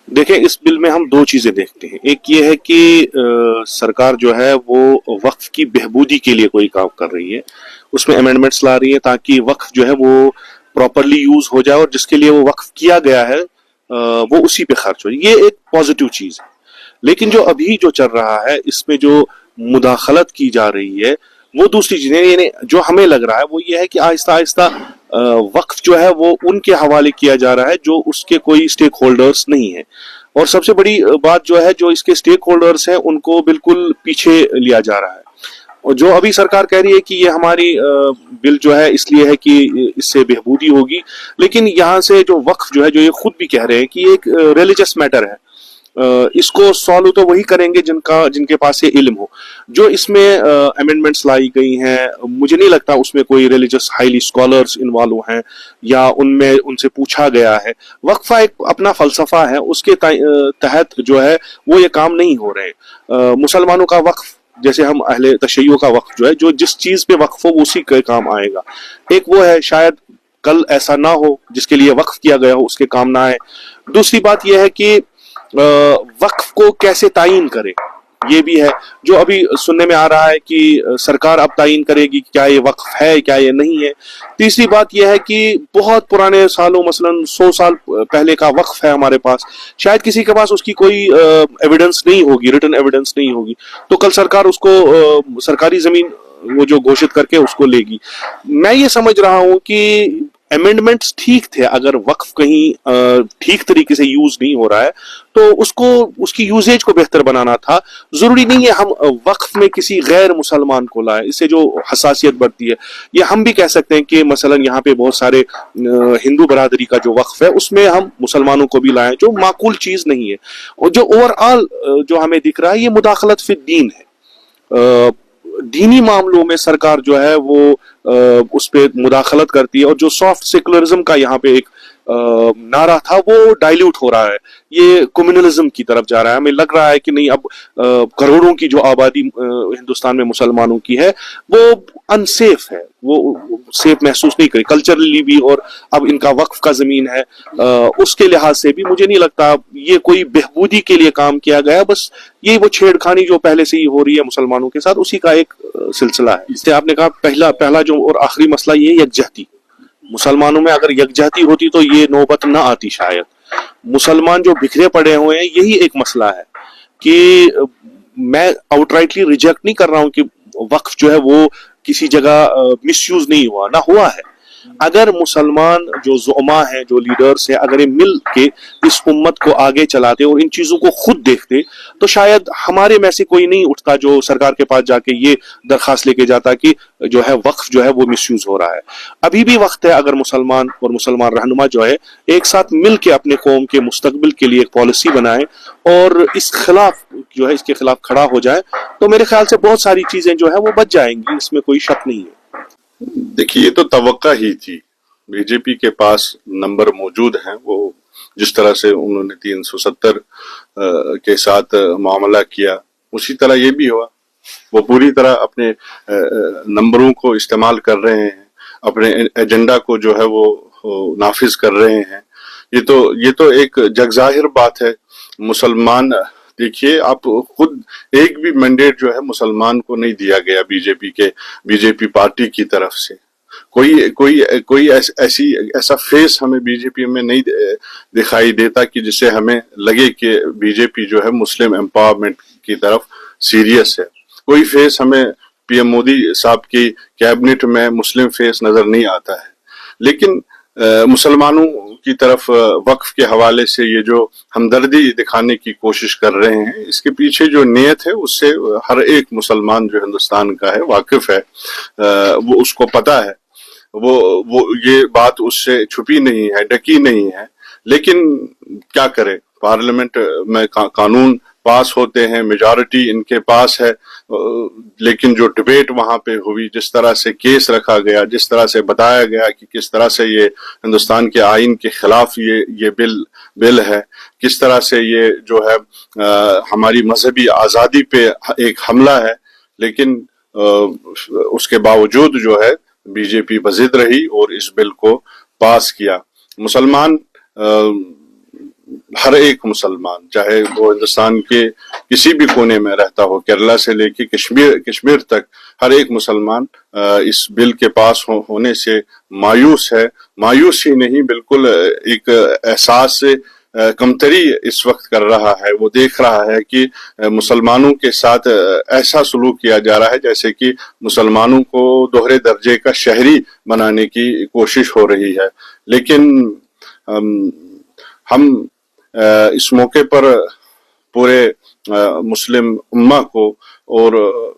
देखें, इस बिल में हम दो चीजें देखते हैं। एक ये है कि सरकार जो है वो वक्फ की बेहबूदी के लिए कोई काम कर रही है, उसमें अमेंडमेंट्स ला रही है ताकि वक्फ जो है वो प्रॉपरली यूज हो जाए और जिसके लिए वो वक्फ किया गया है वो उसी पे खर्च हो। ये एक पॉजिटिव चीज है। लेकिन जो अभी जो चल रहा है इसमें जो मुदाखलत की जा रही है वो दूसरी चीज है। यानी जो हमें लग रहा है वो ये है कि आहिस्ता आहिस्ता वक्फ जो है वो उनके हवाले किया जा रहा है जो उसके कोई स्टेक होल्डर्स नहीं है। और सबसे बड़ी बात जो है, जो इसके स्टेक होल्डर्स हैं उनको बिल्कुल पीछे लिया जा रहा है। और जो अभी सरकार कह रही है कि ये हमारी बिल जो है इसलिए है कि इससे बेहबूदी होगी, लेकिन यहाँ से जो वक्फ जो है, जो ये खुद भी कह रहे हैं कि ये एक रिलीजियस मैटर है, इसको सॉल्व तो वही करेंगे जिनके पास ये इल्म हो। जो इसमें अमेंडमेंट्स लाई गई हैं, मुझे नहीं लगता उसमें कोई रिलीजियस हाईली स्कॉलर्स इन्वॉल्व हैं या उनमें उनसे पूछा गया है। वक्फा एक अपना फलसफा है, उसके तहत जो है वो ये काम नहीं हो रहे। मुसलमानों का वक्फ, जैसे हम अहले तशय्यो का वक्फ जो है, जो जिस चीज पे वक्फ हो उसी के काम आएगा। एक वो है, शायद कल ऐसा ना हो जिसके लिए वक्फ किया गया हो उसके काम ना आए। दूसरी बात यह है कि वक्फ को कैसे तायीन करे, ये भी है। जो अभी सुनने में आ रहा है कि सरकार अब तायीन करेगी क्या ये वक्फ है क्या ये नहीं है। तीसरी बात यह है कि बहुत पुराने सालों, मसलन 100 साल पहले का वक्फ है हमारे पास, शायद किसी के पास उसकी कोई एविडेंस नहीं होगी, रिटन एविडेंस नहीं होगी, तो कल सरकार उसको सरकारी जमीन वो जो घोषित करके उसको लेगी। मैं ये समझ रहा हूं कि अमेंडमेंट्स ठीक थे, अगर वक्फ कहीं ठीक तरीके से यूज नहीं हो रहा है तो उसको, उसकी यूजेज को बेहतर बनाना था। जरूरी नहीं है हम वक्फ में किसी गैर मुसलमान को लाएं, इससे जो हसासियत बढ़ती है। ये हम भी कह सकते हैं कि मसलन यहाँ पे बहुत सारे हिंदू बरादरी का जो वक्फ है उसमें हम मुसलमानों को भी लाएं, जो माकूल चीज नहीं है। और जो ओवरऑल जो हमें दिख रहा है ये मुदाखलत फिर दीन है। दीनी मामलों में सरकार जो है वो उस पे मुदाखलत करती है, और जो सॉफ्ट सेकुलरिज्म का यहाँ पे एक नारा था वो डाइल्यूट हो रहा है, ये कम्युनलिज्म की तरफ जा रहा है। हमें लग रहा है कि नहीं, अब करोड़ों की जो आबादी हिंदुस्तान में मुसलमानों की है वो अनसेफ है, वो सेफ महसूस नहीं करे कल्चरली भी, और अब इनका वक्फ का जमीन है, उसके लिहाज से भी मुझे नहीं लगता ये कोई बेहबूदी के लिए काम किया गया। बस ये वो छेड़खानी जो पहले से ही हो रही है मुसलमानों के साथ, उसी का एक सिलसिला है। इससे आपने कहा पहला जो और आखिरी मसला ये यकजहती। मुसलमानों में अगर यकजहती होती तो ये नौबत ना आती शायद। मुसलमान जो बिखरे पड़े हुए हैं, यही एक मसला है कि मैं आउटराइटली रिजेक्ट नहीं कर रहा हूं कि वक्फ जो है वो किसी जगह मिसयूज नहीं हुआ, ना हुआ है। अगर मुसलमान जो ज़ुमा हैं, जो लीडर्स हैं, अगर ये मिल के इस उम्मत को आगे चलाते और इन चीजों को खुद देखते तो शायद हमारे में से कोई नहीं उठता जो सरकार के पास जाके ये दरखास्त लेके जाता कि जो है वक्फ जो है वो मिसयूज हो रहा है। अभी भी वक्त है, अगर मुसलमान और मुसलमान रहनुमा जो है एक साथ मिल के अपने कौम के मुस्तकबिल के लिए एक पॉलिसी बनाए और इस खिलाफ जो है, इसके खिलाफ खड़ा हो जाए, तो मेरे ख्याल से बहुत सारी चीजें जो है वो बच जाएंगी, इसमें कोई शक नहीं है। देखिए, ये तो तवक्का ही थी। बीजेपी के पास नंबर मौजूद हैं, वो जिस तरह से उन्होंने 370 के साथ मामला किया उसी तरह ये भी हुआ। वो पूरी तरह अपने नंबरों को इस्तेमाल कर रहे हैं, अपने एजेंडा को जो है वो नाफिज कर रहे हैं। ये तो एक जगजाहिर बात है। मुसलमान, देखिए आप खुद, एक भी मैंडेट जो है मुसलमान को नहीं दिया गया बीजेपी पार्टी की तरफ से। कोई ऐसा फेस हमें बीजेपी में नहीं दिखाई देता कि जिससे हमें लगे कि बीजेपी जो है मुस्लिम एम्पावरमेंट की तरफ सीरियस है। कोई फेस हमें पीएम मोदी साहब की कैबिनेट में मुस्लिम फेस नजर नहीं आता है। लेकिन मुसलमानों की तरफ वक्फ के हवाले से ये जो हमदर्दी दिखाने की कोशिश कर रहे हैं, इसके पीछे जो नीयत है उससे हर एक मुसलमान जो हिंदुस्तान का है वाकिफ है, वो उसको पता है। वो ये बात उससे छुपी नहीं है, ढकी नहीं है। लेकिन क्या करे, पार्लियामेंट में कानून पास होते हैं, मेजॉरिटी इनके पास है, लेकिन जो डिबेट वहां पे हुई, जिस तरह से केस रखा गया, जिस तरह से बताया गया कि किस तरह से ये हिंदुस्तान के आइन के खिलाफ ये बिल है, किस तरह से ये जो है हमारी मजहबी आजादी पे एक हमला है, लेकिन उसके बावजूद जो है बीजेपी बजिद रही और इस बिल को पास किया। मुसलमान ہر ایک مسلمان، چاہے وہ ہندوستان کے کسی بھی کونے میں رہتا ہو، کیرلا سے لے کے کشمیر تک، ہر ایک مسلمان اس بل کے پاس ہونے سے مایوس ہے. مایوس ہی نہیں، بالکل ایک احساس سے کمتری اس وقت کر رہا ہے. وہ دیکھ رہا ہے کہ مسلمانوں کے ساتھ ایسا سلوک کیا جا رہا ہے جیسے کہ مسلمانوں کو دوہرے درجے کا شہری بنانے کی کوشش ہو رہی ہے. لیکن ہم اس موقع پر پورے مسلم امہ کو اور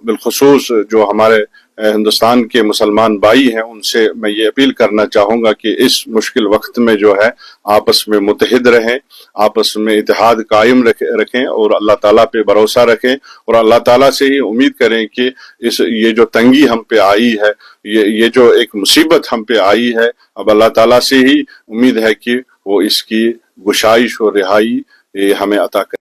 بالخصوص جو ہمارے ہندوستان کے مسلمان بھائی ہیں ان سے میں یہ اپیل کرنا چاہوں گا کہ اس مشکل وقت میں جو ہے آپس میں متحد رہیں، آپس میں اتحاد قائم رکھیں اور اللہ تعالیٰ پہ بھروسہ رکھیں اور اللہ تعالیٰ سے ہی امید کریں کہ یہ جو تنگی ہم پہ آئی ہے، یہ جو ایک مصیبت ہم پہ آئی ہے، اب اللہ تعالیٰ سے ہی امید ہے کہ وہ اس کی گشائش اور رہائی ہمیں عطا کرے.